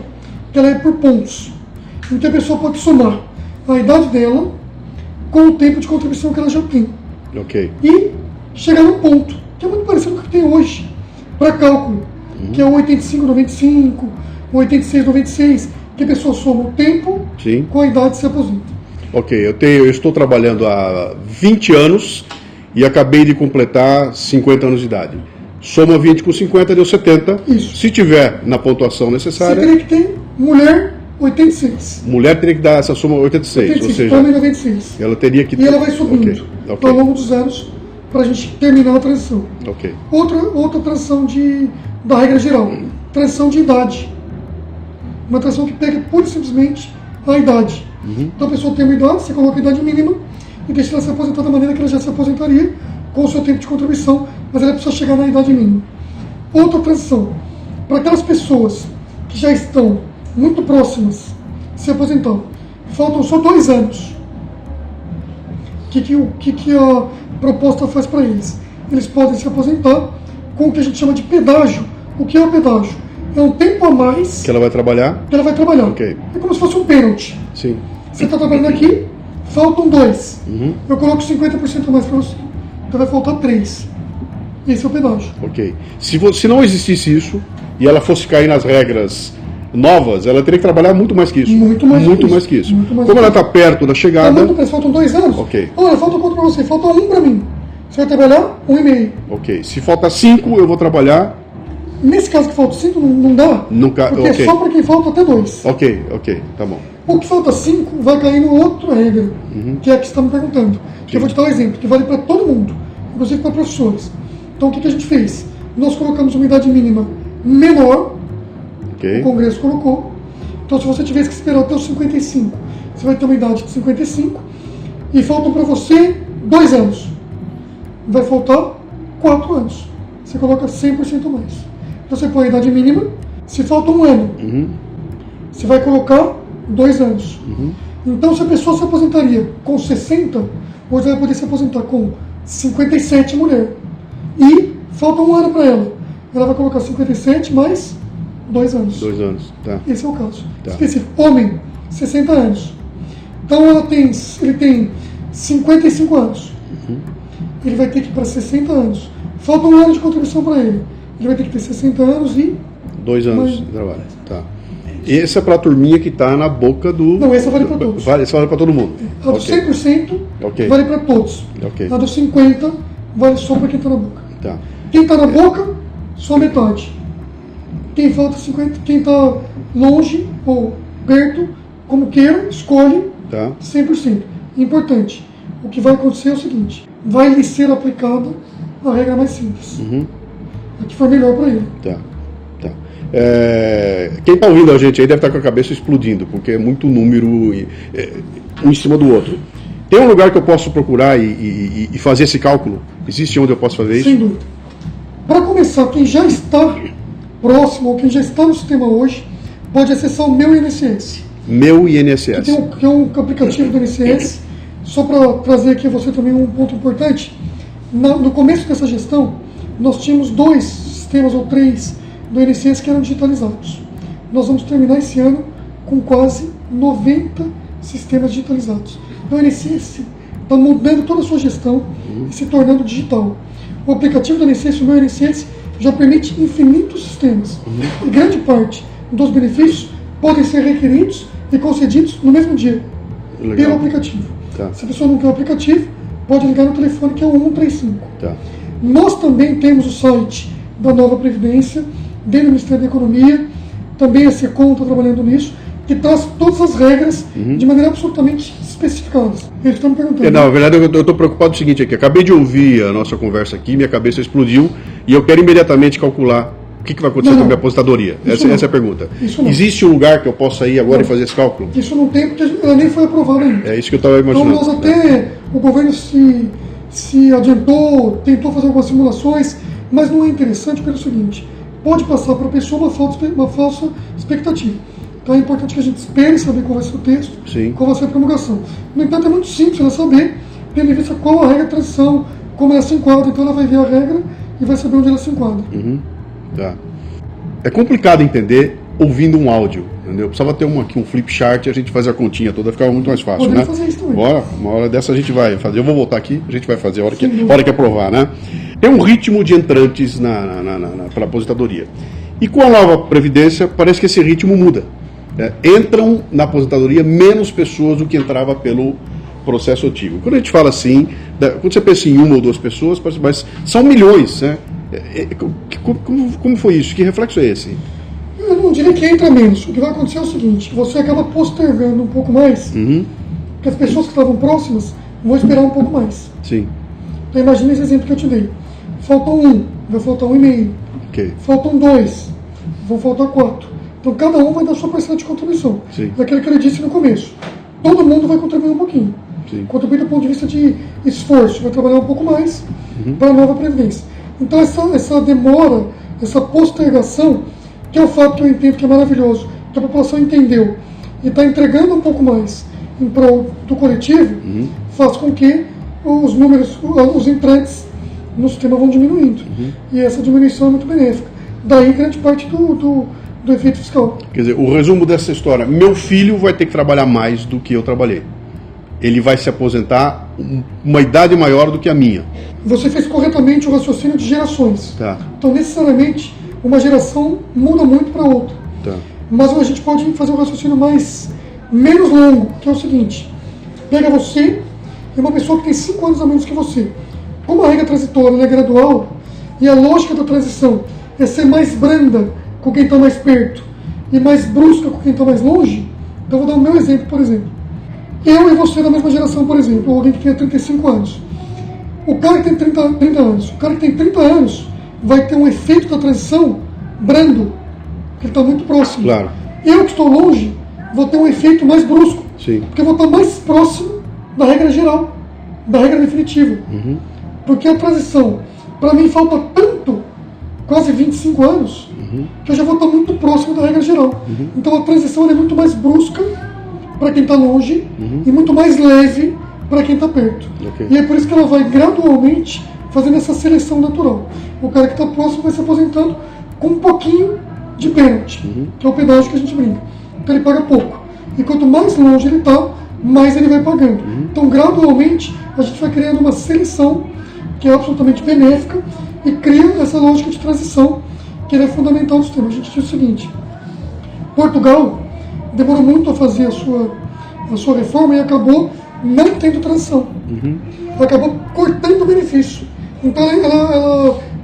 que ela é por pontos. Em que a pessoa pode somar a idade dela com o tempo de contribuição que ela já tem. Okay. E chegar num ponto, que é muito parecido com o que tem hoje, para cálculo, que é o 85-95, o 86-96, que a pessoa soma o tempo Sim. com a idade e se aposenta. Ok, eu estou trabalhando há 20 anos e acabei de completar 50 anos de idade. Soma 20 com 50, deu 70. Isso. Se tiver na pontuação necessária... Você teria que ter mulher 86. Mulher teria que dar essa soma 86, ou seja... Homem 96. Ela teria que ter... E ela vai subindo Okay. ao longo dos anos para a gente terminar a transição. Ok. Outra transição da regra geral. Transição de idade. Uma transição que pega pura e simplesmente a idade. Então a pessoa tem uma idade, você coloca a idade mínima e deixa ela se aposentar da maneira que ela já se aposentaria, com o seu tempo de contribuição, mas ela precisa chegar na idade mínima. Outra transição, para aquelas pessoas que já estão muito próximas de se aposentar, faltam só 2 anos. O que a proposta faz para eles? Eles podem se aposentar com o que a gente chama de pedágio. O que é o pedágio? É um tempo a mais que ela vai trabalhar. Okay. É como se fosse um pênalti. Sim. Você está trabalhando aqui, faltam 2. Eu coloco 50% a mais para você. Então vai faltar 3. Esse é o pedágio. Ok. Se não existisse isso e ela fosse cair nas regras novas, ela teria que trabalhar muito mais que isso. Muito mais que isso. Como ela está perto da chegada... faltam 2 anos. Ok. Olha, falta quanto para você? Falta 1 para mim. Você vai trabalhar 1,5. Ok. Se falta 5, eu vou trabalhar... Nesse caso que falta 5, não dá. Porque okay. É só para quem falta até 2. Ok, tá bom. O que falta 5 vai cair em outra regra, que é a que você está me perguntando. Que eu vou te dar um exemplo, que vale para todo mundo, inclusive para professores. Então o que a gente fez? Nós colocamos uma idade mínima menor, o Congresso colocou. Então se você tivesse que esperar até os 55, você vai ter uma idade de 55, e faltam para você 2 anos. Vai faltar 4 anos. Você coloca 100% a mais. Então você põe a idade mínima, se falta 1 ano, você vai colocar 2 anos. Então se a pessoa se aposentaria com 60, hoje ela vai poder se aposentar com 57 mulher. E falta 1 ano para ela. Ela vai colocar 57 mais 2 anos. 2 anos, tá. Esse é o caso. Tá. Específico. Homem, 60 anos. Então ele tem 55 anos. Ele vai ter que ir para 60 anos. Falta 1 ano de contribuição para ele. ele vai ter que ter 60 anos e... 2 anos de trabalho. Tá. Esse é para a turminha que está na boca do... Não, essa vale para todos. Essa vale para todo mundo. A do 100% vale para todos. A do 50% vale só para quem está na boca. Tá. Quem está na boca, só metade. Quem falta 50%, quem está longe ou perto, como queira, escolhe 100%. Importante, o que vai acontecer é o seguinte, vai lhe ser aplicada a regra mais simples. A que for melhor para ele. Tá. Quem está ouvindo a gente aí deve estar com a cabeça explodindo, porque é muito número um em cima do outro. Tem um lugar que eu posso procurar e fazer esse cálculo? Existe onde eu posso fazer isso? Sem dúvida. Para começar, quem já está próximo ou quem já está no sistema hoje, pode acessar o Meu INSS. Meu INSS. Que é um aplicativo do INSS. Só para trazer aqui a você também um ponto importante. No começo dessa gestão, nós tínhamos 2 sistemas ou 3 do INSS que eram digitalizados. Nós vamos terminar esse ano com quase 90 sistemas digitalizados. Então o INSS está mudando toda a sua gestão e se tornando digital. O aplicativo do INSS, o Meu INSS, já permite infinitos sistemas. E grande parte dos benefícios podem ser requeridos e concedidos no mesmo dia, pelo aplicativo. Tá. Se a pessoa não tem o aplicativo, pode ligar no telefone que é o 135. Tá. Nós também temos o site da Nova Previdência, dentro do Ministério da Economia, também a SECOM está trabalhando nisso, que traz todas as regras de maneira absolutamente especificadas. Eles estão me perguntando. Na verdade, eu estou preocupado com o seguinte aqui. Acabei de ouvir a nossa conversa aqui, minha cabeça explodiu e eu quero imediatamente calcular o que vai acontecer com a minha aposentadoria. Essa é a pergunta. Existe um lugar que eu possa ir agora e fazer esse cálculo? Isso não tem, porque ela nem foi aprovada ainda. É isso que eu estava imaginando. Então, nós até, o governo se adiantou, tentou fazer algumas simulações, mas não é interessante pelo seguinte, pode passar para a pessoa uma falsa expectativa. Então é importante que a gente espere saber qual vai ser o texto, qual vai ser a promulgação. No entanto, é muito simples ela saber, tendo em vista qual a regra de transição, como ela se enquadra. Então ela vai ver a regra e vai saber onde ela se enquadra. Tá. É complicado entender ouvindo um áudio, entendeu? Precisava ter aqui um flip chart e a gente fazer a continha toda, ficava muito mais fácil, Podemos fazer isso também. Bora, uma hora dessa a gente vai fazer. Eu vou voltar aqui, a gente vai fazer a hora que aprovar, né? Tem um ritmo de entrantes para a aposentadoria. E com a nova Previdência, parece que esse ritmo muda. Entram na aposentadoria menos pessoas do que entrava pelo processo ativo. Quando a gente fala assim, quando você pensa em 1 ou 2 pessoas, mas são milhões, né? Como foi isso? Que reflexo é esse? Eu não diria que entra menos. O que vai acontecer é o seguinte, você acaba postergando um pouco mais, porque as pessoas que estavam próximas vão esperar um pouco mais. Sim. Então imagina esse exemplo que eu te dei. Faltam 1, vai faltar 1,5. Faltam 2, vão faltar 4. Então cada um vai dar sua parcela de contribuição. Daquilo que ele disse no começo. Todo mundo vai contribuir um pouquinho. Contribuir do ponto de vista de esforço, vai trabalhar um pouco mais para a nova Previdência. Então essa demora, essa postergação, que é o fato que eu entendo que é maravilhoso, que a população entendeu e está entregando um pouco mais em prol do coletivo, faz com que os números, os entrantes no sistema vão diminuindo. E essa diminuição é muito benéfica. Daí grande parte do efeito fiscal. Quer dizer, o resumo dessa história, meu filho vai ter que trabalhar mais do que eu trabalhei. Ele vai se aposentar uma idade maior do que a minha. Você fez corretamente o raciocínio de gerações. Tá. Então, necessariamente, uma geração muda muito para outra. Tá. Mas a gente pode fazer um raciocínio menos longo, que é o seguinte. Pega você e uma pessoa que tem 5 anos a menos que você. Como a regra transitória é gradual, e a lógica da transição é ser mais branda com quem está mais perto e mais brusca com quem está mais longe, então eu vou dar o meu exemplo, por exemplo. Eu e você da mesma geração, por exemplo, ou alguém que tenha 35 anos. O cara que tem 30 anos, o cara que tem 30 anos vai ter um efeito da transição brando, porque ele está muito próximo. Claro. Eu que estou longe, vou ter um efeito mais brusco, Sim. porque eu vou estar mais próximo da regra geral, da regra definitiva. Porque a transição, para mim, falta tanto, quase 25 anos, que eu já vou estar muito próximo da regra geral. Então a transição é muito mais brusca para quem está longe e muito mais leve para quem está perto. E é por isso que ela vai gradualmente fazendo essa seleção natural. O cara que está próximo vai se aposentando com um pouquinho de pênalti, que é o pedágio que a gente brinca. Então ele paga pouco. E quanto mais longe ele está, mais ele vai pagando. Então gradualmente a gente vai criando uma seleção que é absolutamente benéfica e cria essa lógica de transição que ele é fundamental no sistema. A gente diz o seguinte: Portugal demorou muito a fazer a sua reforma e acabou não tendo transição. Acabou cortando o benefício. Então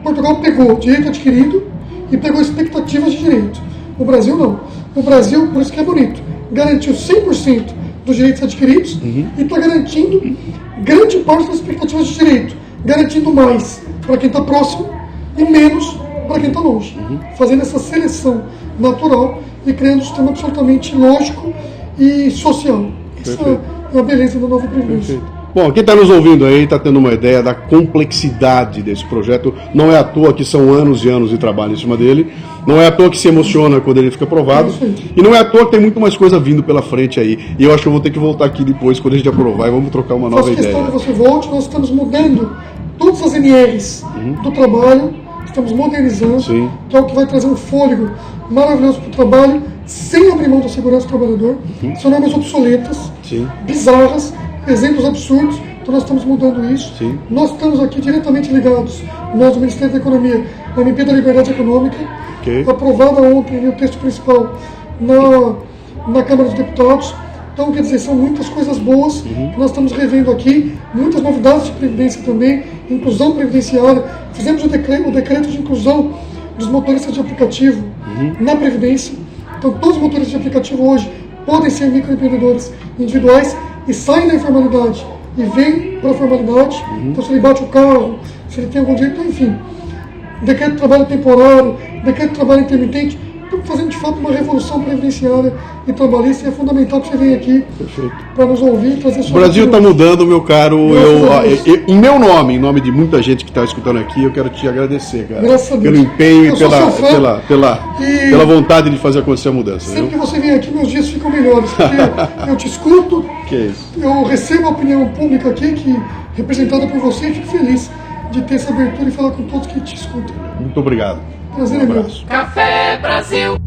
Portugal pegou direito adquirido e pegou expectativas de direito. O Brasil não. O Brasil, por isso que é bonito, garantiu 100% dos direitos adquiridos e está garantindo grande parte das expectativas de direito, garantindo mais para quem está próximo e menos para quem está longe, fazendo essa seleção natural e criando um sistema absolutamente lógico e social. Essa é a beleza da nova Previdência. Bom, quem está nos ouvindo aí está tendo uma ideia da complexidade desse projeto. Não é à toa que são anos e anos de trabalho em cima dele. Não é à toa que se emociona quando ele fica aprovado. E não é à toa que tem muito mais coisa vindo pela frente aí. E eu acho que eu vou ter que voltar aqui depois, quando a gente aprovar, e vamos trocar uma nova ideia. Faço questão que você volte. Nós estamos mudando todas as NRs do trabalho. Estamos modernizando. Sim. Que é o que vai trazer um fôlego maravilhoso para o trabalho, sem abrir mão da segurança do trabalhador. São normas obsoletas, bizarras, exemplos absurdos. Então nós estamos mudando isso. Nós estamos aqui diretamente ligados, nós do Ministério da Economia, na MP da Liberdade Econômica, aprovada ontem o texto principal na Câmara dos Deputados. Então, quer dizer, são muitas coisas boas que nós estamos revendo aqui, muitas novidades de previdência também, inclusão previdenciária. Fizemos o decreto de inclusão dos motoristas de aplicativo na Previdência. Então, todos os motoristas de aplicativo hoje podem ser microempreendedores individuais e saem da informalidade e vêm para a formalidade. Então, se ele bate o carro, se ele tem algum direito, enfim. Decreto de trabalho temporário, decreto de trabalho intermitente. Estamos fazendo de fato uma revolução previdenciária e trabalhista, e é fundamental que você venha aqui para nos ouvir e trazer sua O Brasil está mudando, meu caro. Em meu nome, em nome de muita gente que está escutando aqui, eu quero te agradecer, cara. Graças a Deus. Pelo empenho Eu e sou seu fã. pela vontade de fazer acontecer a mudança. Sempre que você vem aqui, meus dias ficam melhores, porque eu te escuto, Que é isso. eu recebo a opinião pública aqui, representada por você, e fico feliz de ter essa abertura e falar com todos que te escutam. Muito obrigado. Prazer é meu. Café Brasil.